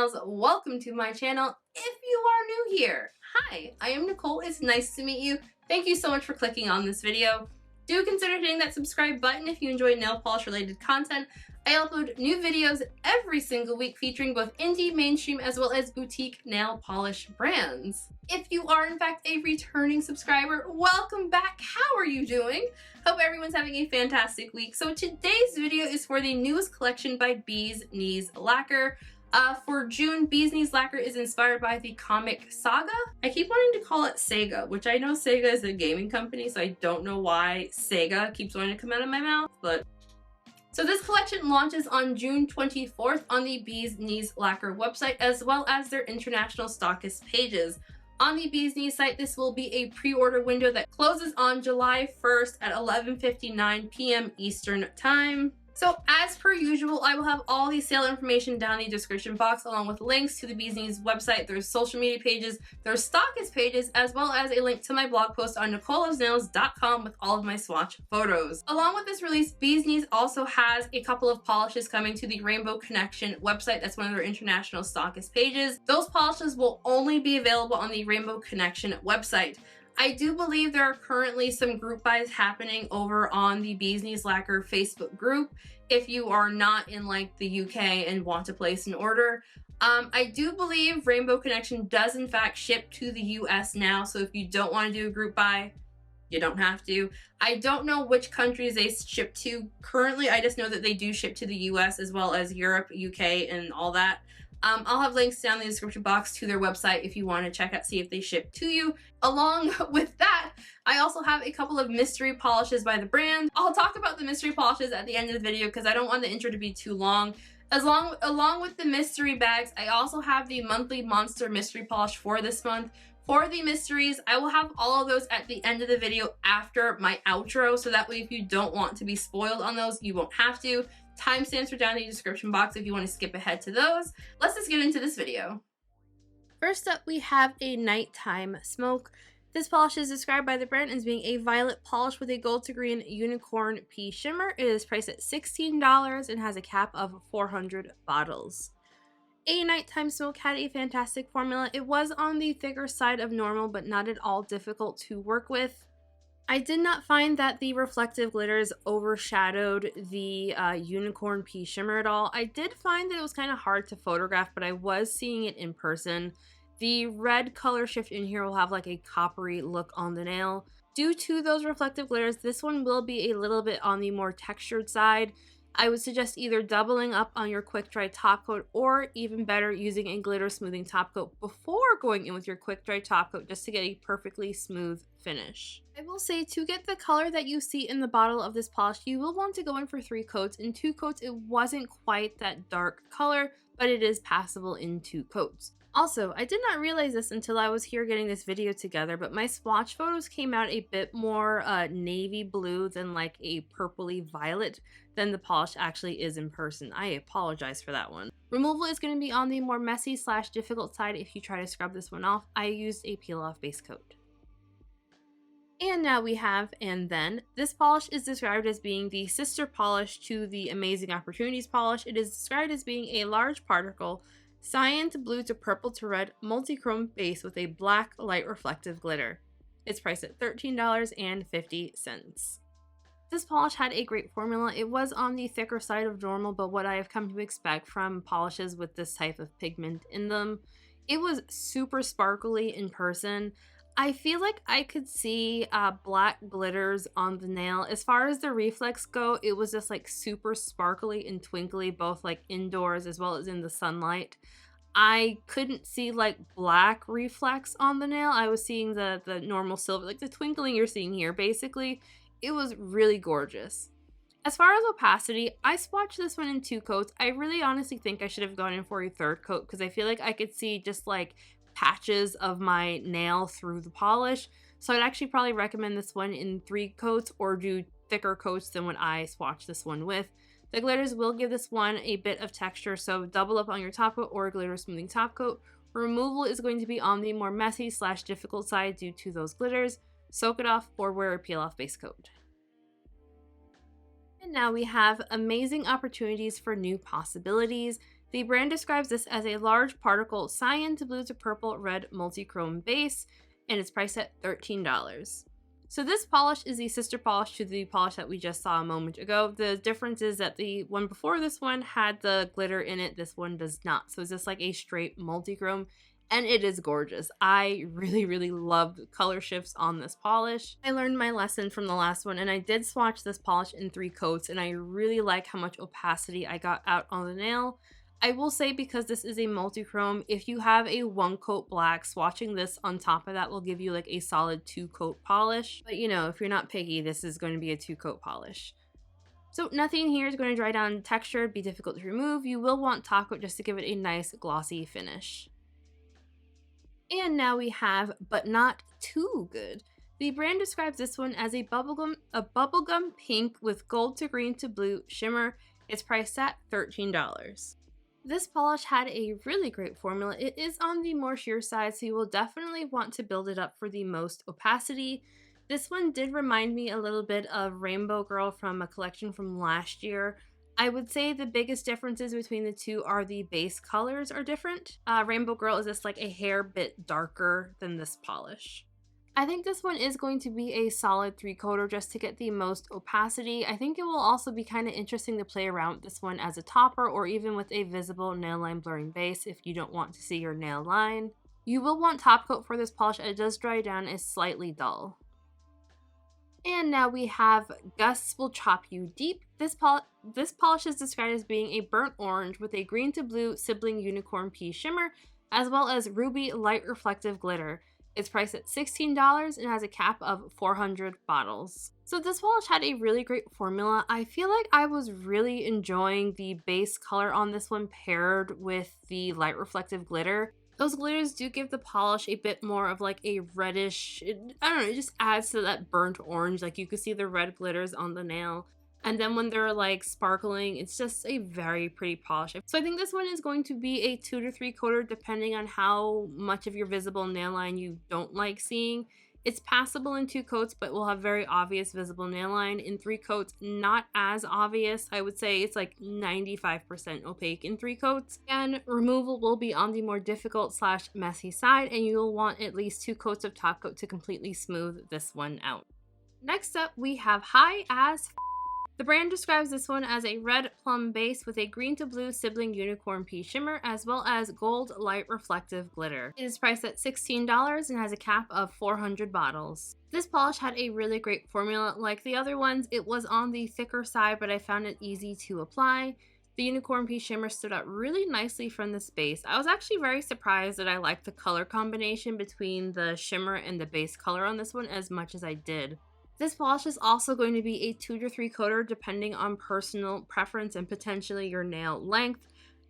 nails, welcome to my channel. If you are new here, hi, I am Nicole. It's nice to meet you. Thank you so much for clicking on this video. Do consider hitting that subscribe button if you enjoy nail polish related content. I upload new videos every single week featuring both indie, mainstream, as well as boutique nail polish brands. If you are in fact a returning subscriber, welcome back. How are you doing? Hope everyone's having a fantastic week. So today's video is for the newest collection by Knees Lacquer. For June, Knees Lacquer is inspired by the comic Saga. I keep wanting to call it Saga, which I know Saga is a gaming company, so I don't know why Saga keeps wanting to come out of my mouth, but... So this collection launches on June 24th on the Knees Lacquer website, as well as their international stockist pages. On the Knees site, this will be a pre-order window that closes on July 1st at 11:59 p.m. Eastern Time. So as per usual, I will have all the sale information down in the description box, along with links to the Knees website, their social media pages, their stockist pages, as well as a link to my blog post on nicoleofnails.com with all of my swatch photos. Along with this release, Knees also has a couple of polishes coming to the Rainbow Connection website. That's one of their international stockist pages. Those polishes will only be available on the Rainbow Connection website. I do believe there are currently some group buys happening over on the Knees Lacquer Facebook group if you are not in like the UK and want to place an order. I do believe Rainbow Connection does in fact ship to the US now, so if you don't want to do a group buy, you don't have to. I don't know which countries they ship to currently. I just know that they do ship to the US as well as Europe, UK, and all that. I'll have links down in the description box to their website if you want to check out, see if they ship to you. Along with that, I also have a couple of mystery polishes by the brand. I'll talk about the mystery polishes at the end of the video because I don't want the intro to be too long. Along with the mystery bags, I also have the monthly monster mystery polish for this month. For the mysteries, I will have all of those at the end of the video after my outro, so that way if you don't want to be spoiled on those, you won't have to. Timestamps are down in the description box if you want to skip ahead to those. Let's just get into this video. First up, we have a nighttime smoke. This polish is described by the brand as being a violet polish with a gold to green unicorn pea shimmer. It is priced at $16 and has a cap of 400 bottles. A nighttime smoke had a fantastic formula. It was on the thicker side of normal, but not at all difficult to work with. I did not find that the reflective glitters overshadowed the unicorn pea shimmer at all. I did find that it was kind of hard to photograph, but I was seeing it in person. The red color shift in here will have like a coppery look on the nail. Due to those reflective glitters, this one will be a little bit on the more textured side. I would suggest either doubling up on your quick dry top coat, or even better, using a glitter smoothing top coat before going in with your quick dry top coat just to get a perfectly smooth finish. I will say, to get the color that you see in the bottle of this polish, you will want to go in for 3 coats. In 2 coats, it wasn't quite that dark color, but it is passable in 2 coats. Also, I did not realize this until I was here getting this video together, but my swatch photos came out a bit more navy blue than like a purpley violet than the polish actually is in person. I apologize for that one. Removal is going to be on the more messy / difficult side if you try to scrub this one off. I used a peel off base coat. And now we have And Then. This polish is described as being the sister polish to the Amazing Opportunities polish. It is described as being a large particle, cyan to blue to purple to red, multi-chrome base with a black light reflective glitter. It's priced at $13.50. This polish had a great formula. It was on the thicker side of normal, but what I have come to expect from polishes with this type of pigment in them. It was super sparkly in person. I feel like I could see black glitters on the nail. As far as the reflex go, it was just like super sparkly and twinkly, both like indoors as well as in the sunlight. I couldn't see like black reflex on the nail. I was seeing the normal silver, like the twinkling you're seeing here. Basically, it was really gorgeous. As far as opacity, I swatched this one in 2 coats. I really honestly think I should have gone in for a 3rd coat because I feel like I could see just like patches of my nail through the polish. So I'd actually probably recommend this one in 3 coats or do thicker coats than what I swatched this one with. The glitters will give this one a bit of texture, so double up on your top coat or glitter smoothing top coat. Removal is going to be on the more messy / difficult side due to those glitters. Soak it off or wear a peel off base coat. And now we have Amazing Opportunities for New Possibilities. The brand describes this as a large particle cyan to blue to purple red multi-chrome base, and it's priced at $13. So this polish is the sister polish to the polish that we just saw a moment ago. The difference is that the one before this one had the glitter in it, this one does not. So it's just like a straight multi-chrome, and it is gorgeous. I really love the color shifts on this polish. I learned my lesson from the last one, and I did swatch this polish in 3 coats, and I really like how much opacity I got out on the nail. I will say, because this is a multi-chrome, if you have a 1-coat black, swatching this on top of that will give you like a solid 2-coat polish. But you know, if you're not picky, this is going to be a 2-coat polish. So nothing here is going to dry down texture, be difficult to remove. You will want top coat just to give it a nice glossy finish. And now we have But Not Too Good. The brand describes this one as a bubblegum pink with gold to green to blue shimmer. It's priced at $13. This polish had a really great formula. It is on the more sheer side, so you will definitely want to build it up for the most opacity. This one did remind me a little bit of Rainbow Girl from a collection from last year. I would say the biggest differences between the two are the base colors are different. Rainbow Girl is just like a hair bit darker than this polish. I think this one is going to be a solid 3-coater just to get the most opacity. I think it will also be kind of interesting to play around with this one as a topper or even with a visible nail line blurring base if you don't want to see your nail line. You will want top coat for this polish, and it does dry down as slightly dull. And now we have Ghus Will Chop You Deep. This polish is described as being a burnt orange with a green to blue sibling unicorn pea shimmer, as well as ruby light reflective glitter. It's priced at $16 and has a cap of 400 bottles. So this polish had a really great formula. I feel like I was really enjoying the base color on this one paired with the light reflective glitter. Those glitters do give the polish a bit more of like a reddish, I don't know, it just adds to that burnt orange. Like you can see the red glitters on the nail. And then when they're like sparkling, it's just a very pretty polish. So I think this one is going to be a 2 to 3 coater depending on how much of your visible nail line you don't like seeing. It's passable in 2 coats, but will have very obvious visible nail line. In 3 coats, not as obvious. I would say it's like 95% opaque in 3 coats. And removal will be on the more difficult / messy side, and you'll want at least 2 coats of top coat to completely smooth this one out. Next up, we have High As The brand describes this one as a red plum base with a green to blue sibling unicorn pea shimmer, as well as gold light reflective glitter. It is priced at $16 and has a cap of 400 bottles. This polish had a really great formula. Like the other ones, it was on the thicker side, but I found it easy to apply. The unicorn pea shimmer stood out really nicely from this base. I was actually very surprised that I liked the color combination between the shimmer and the base color on this one as much as I did. This polish is also going to be a 2 to 3 coater depending on personal preference and potentially your nail length.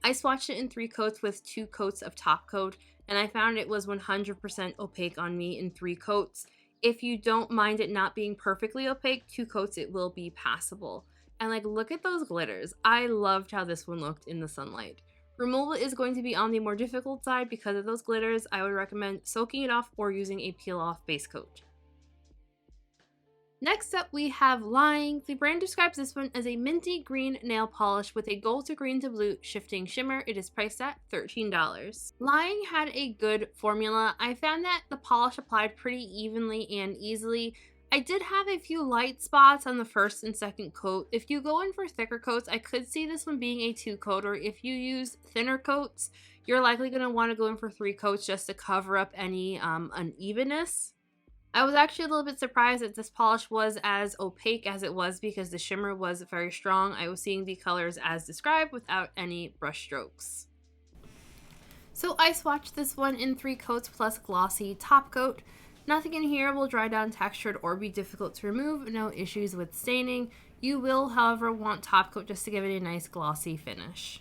I swatched it in 3 coats with 2 coats of top coat, and I found it was 100% opaque on me in 3 coats. If you don't mind it not being perfectly opaque, 2 coats it will be passable. And like, look at those glitters. I loved how this one looked in the sunlight. Removal is going to be on the more difficult side because of those glitters. I would recommend soaking it off or using a peel off base coat. Next up, we have Lying. The brand describes this one as a minty green nail polish with a gold to green to blue shifting shimmer. It is priced at $13. Lying had a good formula. I found that the polish applied pretty evenly and easily. I did have a few light spots on the first and second coat. If you go in for thicker coats, I could see this one being a 2 coater. If you use thinner coats, you're likely going to want to go in for 3 coats just to cover up any unevenness. I was actually a little bit surprised that this polish was as opaque as it was because the shimmer was very strong. I was seeing the colors as described without any brush strokes. So I swatched this one in 3 coats plus glossy top coat. Nothing in here will dry down textured or be difficult to remove, no issues with staining. You will, however, want top coat just to give it a nice glossy finish.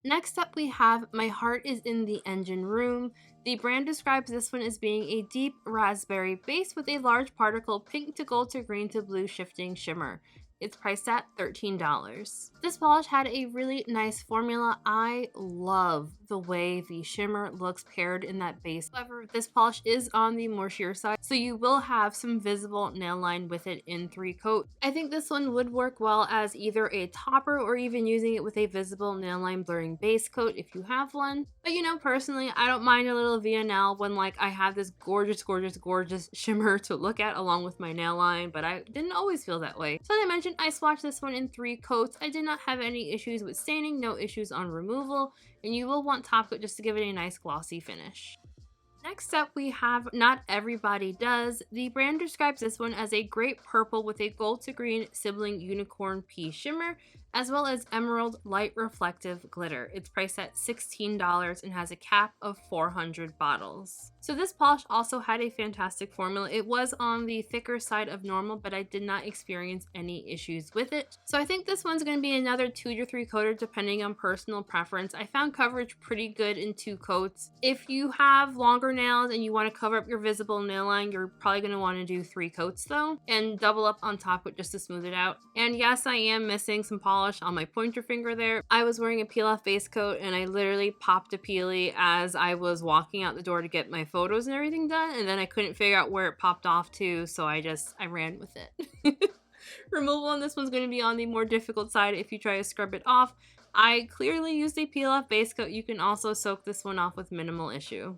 Next up, we have My Heart is in the Engine Room. The brand describes this one as being a deep raspberry base with a large particle pink to gold to green to blue shifting shimmer. It's priced at $13. This polish had a really nice formula. I love the way the shimmer looks paired in that base. However, this polish is on the more sheer side, so you will have some visible nail line with it in 3 coats. I think this one would work well as either a topper or even using it with a visible nail line blurring base coat if you have one. But you know, personally, I don't mind a little VNL when like I have this gorgeous shimmer to look at along with my nail line, but I didn't always feel that way. So as I mentioned, I swatched this one in 3 coats. I did not have any issues with staining, no issues on removal, and you will want top coat just to give it a nice glossy finish. Next up, we have Not Everybody Does. The brand describes this one as a great purple with a gold to green sibling unicorn pea shimmer, as well as emerald light reflective glitter. It's priced at $16 and has a cap of 400 bottles. So this polish also had a fantastic formula. It was on the thicker side of normal, but I did not experience any issues with it. So I think this one's going to be another 2 to 3 coater depending on personal preference. I found coverage pretty good in 2 coats. If you have longer nails and you want to cover up your visible nail line, you're probably going to want to do 3 coats though, and double up on top with just to smooth it out. And yes, I am missing some polish on my pointer finger there. I was wearing a peel off base coat and I literally popped a peely as I was walking out the door to get my photos and everything done, and then I couldn't figure out where it popped off to, so I ran with it. Removal on this one's going to be on the more difficult side if you try to scrub it off. I clearly used a peel off base coat. You can also soak this one off with minimal issue.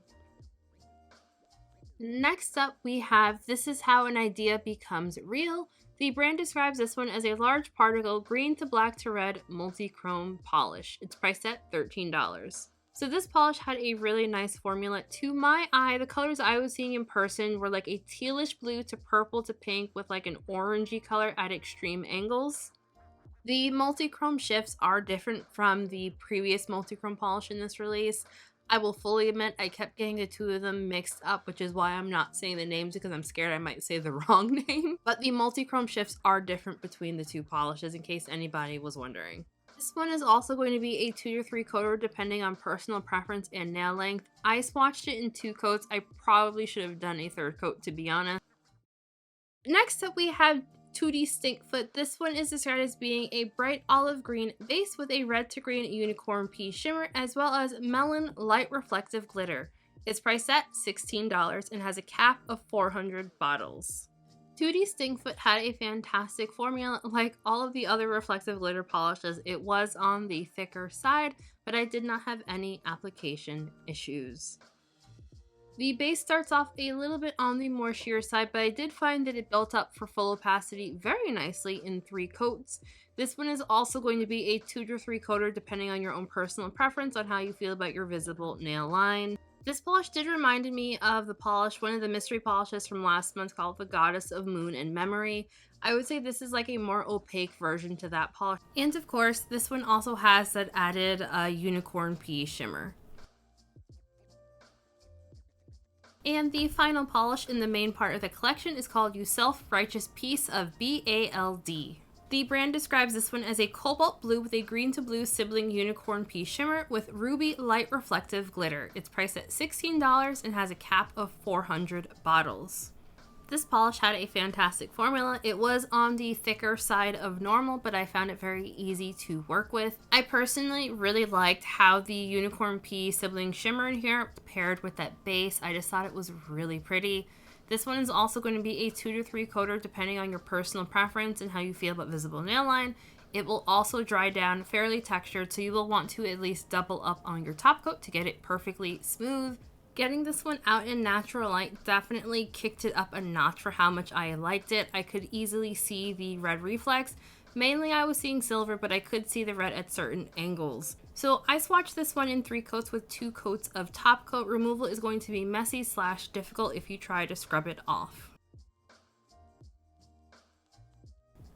Next up, we have This Is How an Idea Becomes Real. The brand describes this one as a large particle green to black to red multi-chrome polish. It's priced at $13. So this polish had a really nice formula. To my eye, the colors I was seeing in person were like a tealish blue to purple to pink with like an orangey color at extreme angles. The multi-chrome shifts are different from the previous multi-chrome polish in this release. I will fully admit I kept getting the 2 of them mixed up, which is why I'm not saying the names because I'm scared I might say the wrong name. But the multi-chrome shifts are different between the 2 polishes in case anybody was wondering. This one is also going to be a 2 to 3 coater depending on personal preference and nail length. I swatched it in 2 coats. I probably should have done a 3rd coat to be honest. Next up we have Tooty Stinkfoot. This one is described as being a bright olive green base with a red to green unicorn pea shimmer as well as melon light reflective glitter. It's priced at $16 and has a cap of 400 bottles. Tooty Stinkfoot had a fantastic formula. Like all of the other reflective glitter polishes, it was on the thicker side, but I did not have any application issues. The base starts off a little bit on the more sheer side, but I did find that it built up for full opacity very nicely in 3 coats. This one is also going to be a 2 to 3 coater depending on your own personal preference on how you feel about your visible nail line. This polish did remind me of the polish, one of the mystery polishes from last month called the Goddess of Moon and Memory. I would say this is like a more opaque version to that polish. And of course, this one also has that added unicorn pea shimmer. And the final polish in the main part of the collection is called You Self-Righteous Piece of BALD. The brand describes this one as a cobalt blue with a green to blue sibling unicorn pea shimmer with ruby light reflective glitter. It's priced at $16 and has a cap of 400 bottles. This polish had a fantastic formula. It was on the thicker side of normal, but I found it very easy to work with. I personally really liked how the unicorn pea sibling shimmer in here paired with that base. I just thought it was really pretty. This one is also going to be a 2 to 3 coater depending on your personal preference and how you feel about visible nail line. It will also dry down fairly textured, so you will want to at least double up on your top coat to get it perfectly smooth. Getting this one out in natural light definitely kicked it up a notch for how much I liked it. I could easily see the red reflex. Mainly I was seeing silver, but I could see the red at certain angles. So I swatched this one in 3 coats with 2 coats of top coat. Removal is going to be messy / difficult if you try to scrub it off.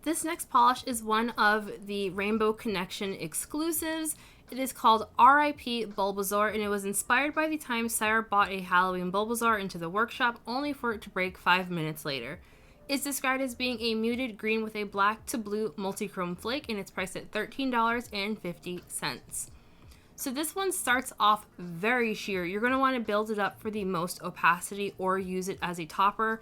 This next polish is one of the Rainbow Connection exclusives. It is called R.I.P. Bulbasaur, and it was inspired by the time Sarah bought a Halloween Bulbasaur into the workshop only for it to break 5 minutes later. It's described as being a muted green with a black to blue multi-chrome flake, and it's priced at $13.50. So this one starts off very sheer. You're going to want to build it up for the most opacity or use it as a topper.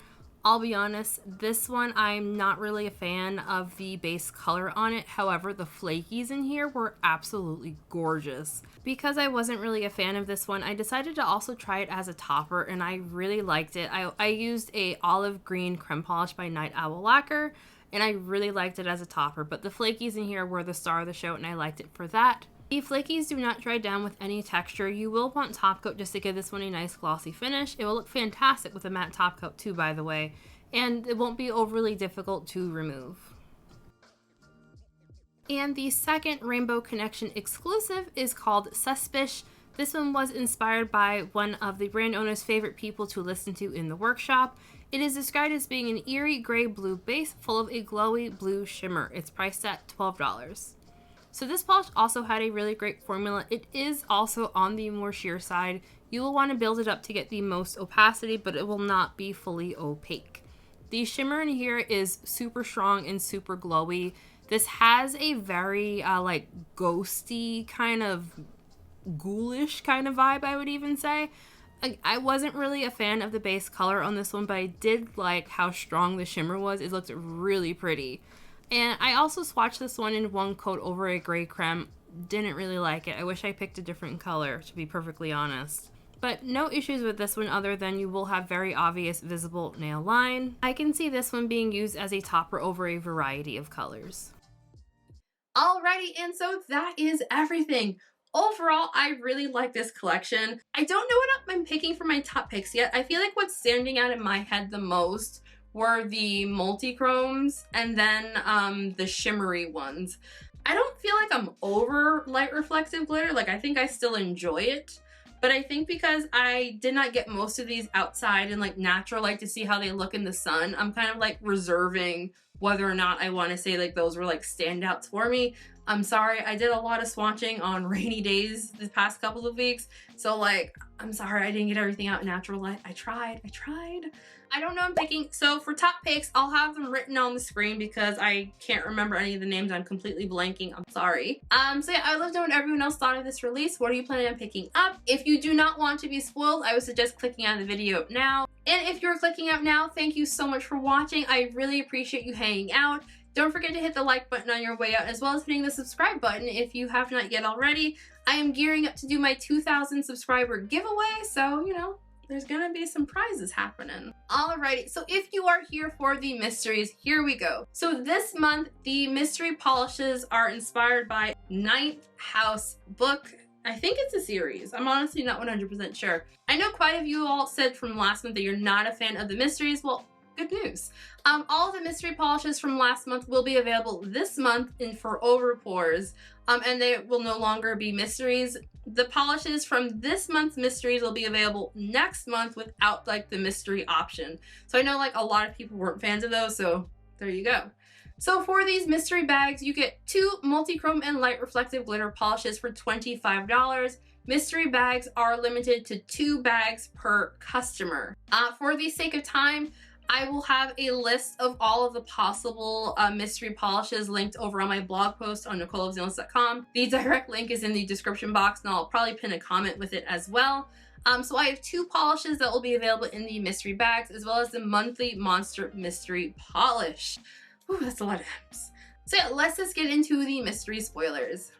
I'll be honest, this one I'm not really a fan of the base color on it. However, the flakies in here were absolutely gorgeous. Because I wasn't really a fan of this one, I decided to also try it as a topper, and I really liked it. I used a olive green creme polish by Night Owl Lacquer, and I really liked it as a topper, but the flakies in here were the star of the show, and I liked it for that. The flakies do not dry down with any texture. You will want top coat just to give this one a nice glossy finish. It will look fantastic with a matte top coat too, by the way, and it won't be overly difficult to remove. And the second Rainbow Connection exclusive is called Suspish. This one was inspired by one of the brand owner's favorite people to listen to in the workshop. It is described as being an eerie gray-blue base full of a glowy blue shimmer. It's priced at $12. So this polish also had a really great formula. It is also on the more sheer side. You will want to build it up to get the most opacity, but it will not be fully opaque. The shimmer in here is super strong and super glowy. This has a very like ghosty kind of ghoulish kind of vibe, I would even say. I wasn't really a fan of the base color on this one, but I did like how strong the shimmer was. It looked really pretty. And I also swatched this one in one coat over a gray creme. Didn't really like it. I wish I picked a different color, to be perfectly honest. But no issues with this one other than you will have very obvious visible nail line. I can see this one being used as a topper over a variety of colors. Alrighty, and so that is everything. Overall, I really like this collection. I don't know what I'm picking for my top picks yet. I feel like what's standing out in my head the most were the multi-chromes and then the shimmery ones. I don't feel like I'm over light reflective glitter. Like, I think I still enjoy it. But I think because I did not get most of these outside in like natural light to see how they look in the sun, I'm kind of like reserving whether or not I want to say like those were like standouts for me. I'm sorry, I did a lot of swatching on rainy days this past couple of weeks. So like, I'm sorry I didn't get everything out in natural light. I tried. I don't know I'm picking. So for top picks, I'll have them written on the screen because I can't remember any of the names. I'm completely blanking. I'm sorry. So yeah, I would love to know what everyone else thought of this release. What are you planning on picking up? If you do not want to be spoiled, I would suggest clicking out of the video now. And if you're clicking out now, thank you so much for watching. I really appreciate you hanging out. Don't forget to hit the like button on your way out, as well as hitting the subscribe button if you have not yet already. I am gearing up to do my 2,000 subscriber giveaway, so, you know, there's gonna be some prizes happening. Alrighty, so if you are here for the mysteries, here we go. So this month, the mystery polishes are inspired by Ninth House book. I think it's a series. I'm honestly not 100% sure. I know quite a few of you all said from last month that you're not a fan of the mysteries. Well, good news. All the mystery polishes from last month will be available this month for over pours, and they will no longer be mysteries. The polishes from this month's mysteries will be available next month without like the mystery option. So I know like a lot of people weren't fans of those, so there you go. So for these mystery bags, you get 2 multi-chrome and light reflective glitter polishes for $25. Mystery bags are limited to 2 bags per customer. For the sake of time, I will have a list of all of the possible mystery polishes linked over on my blog post on NicoleofNails.com. The direct link is in the description box, and I'll probably pin a comment with it as well. So I have 2 polishes that will be available in the mystery bags, as well as the monthly Monster Mystery Polish. Ooh, that's a lot of M's. So yeah, let's just get into the mystery spoilers.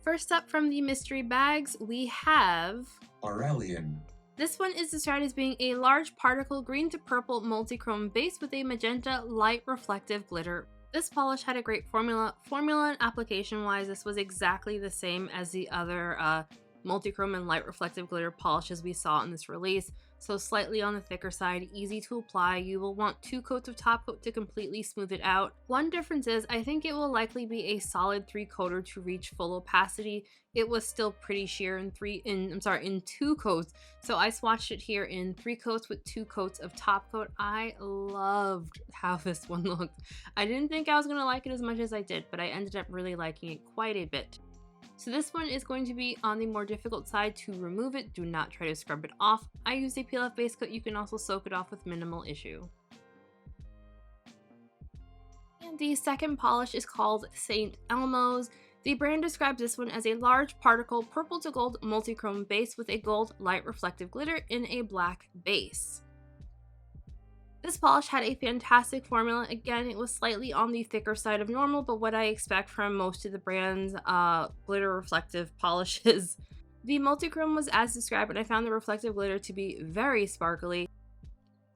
First up from the mystery bags, we have Aurelian. This one is described as being a large particle green to purple multi-chrome base with a magenta light reflective glitter. This polish had a great formula. And application wise, this was exactly the same as the other multi-chrome and light reflective glitter polishes we saw in this release. So slightly on the thicker side, easy to apply. You will want 2 coats of top coat to completely smooth it out. One difference is I think it will likely be a solid 3-coater to reach full opacity. It was still pretty sheer in 2 coats. So I swatched it here in 3 coats with 2 coats of top coat. I loved how this one looked. I didn't think I was going to like it as much as I did, but I ended up really liking it quite a bit. So this one is going to be on the more difficult side to remove it. Do not try to scrub it off. I used a peel-off base coat. You can also soak it off with minimal issue. And the second polish is called St. Elmo's. The brand describes this one as a large particle purple to gold multi-chrome base with a gold light reflective glitter in a black base. This polish had a fantastic formula. Again, it was slightly on the thicker side of normal, but what I expect from most of the brand's glitter reflective polishes. The multi-chrome was as described, and I found the reflective glitter to be very sparkly.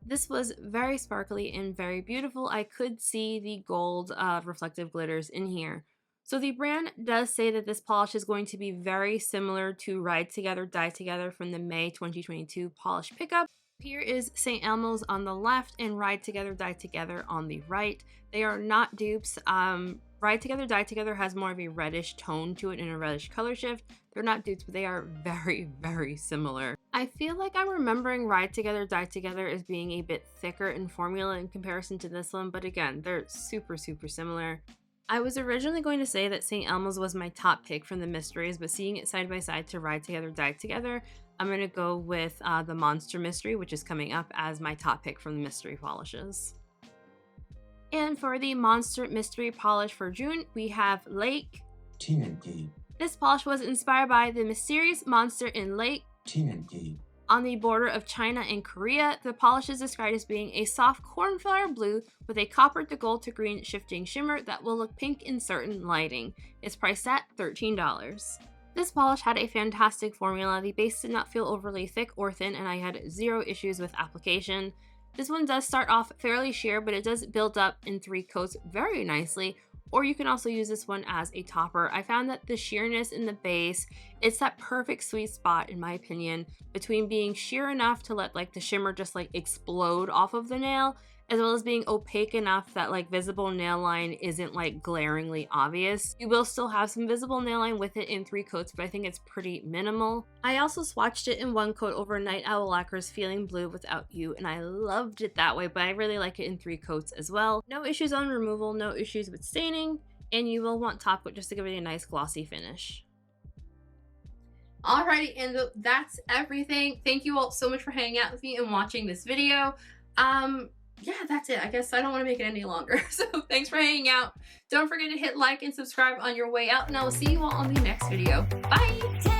This was very sparkly and very beautiful. I could see the gold reflective glitters in here. So the brand does say that this polish is going to be very similar to Ride Together, Die Together from the May 2022 polish pickup. Here is St. Elmo's on the left and Ride Together, Die Together on the right. They are not dupes. Ride Together, Die Together has more of a reddish tone to it and a reddish color shift. They're not dupes, but they are very, very similar. I feel like I'm remembering Ride Together, Die Together as being a bit thicker in formula in comparison to this one, but again, they're super, super similar. I was originally going to say that St. Elmo's was my top pick from the mysteries, but seeing it side by side to Ride Together, Die Together, I'm going to go with the Monster Mystery, which is coming up as my top pick from the mystery polishes. And for the Monster Mystery polish for June, we have Lake. This polish was inspired by the mysterious monster in Lake. On the border of China and Korea, the polish is described as being a soft cornflower blue with a copper to gold to green shifting shimmer that will look pink in certain lighting. It's priced at $13. This polish had a fantastic formula. The base did not feel overly thick or thin, and I had zero issues with application. This one does start off fairly sheer, but it does build up in 3 coats very nicely, or you can also use this one as a topper. I found that the sheerness in the base, it's that perfect sweet spot in my opinion between being sheer enough to let like the shimmer just like explode off of the nail, as well as being opaque enough that like visible nail line isn't like glaringly obvious. You will still have some visible nail line with it in 3 coats, but I think it's pretty minimal. I also swatched it in 1 coat over Night Owl Lacquer's Feeling Blue Without You, and I loved it that way, but I really like it in 3 coats as well. No issues on removal, no issues with staining, and you will want top coat just to give it a nice glossy finish. Alrighty, and that's everything. Thank you all so much for hanging out with me and watching this video. Yeah, that's it. I guess I don't want to make it any longer. So thanks for hanging out. Don't forget to hit like and subscribe on your way out, and I will see you all on the next video. Bye!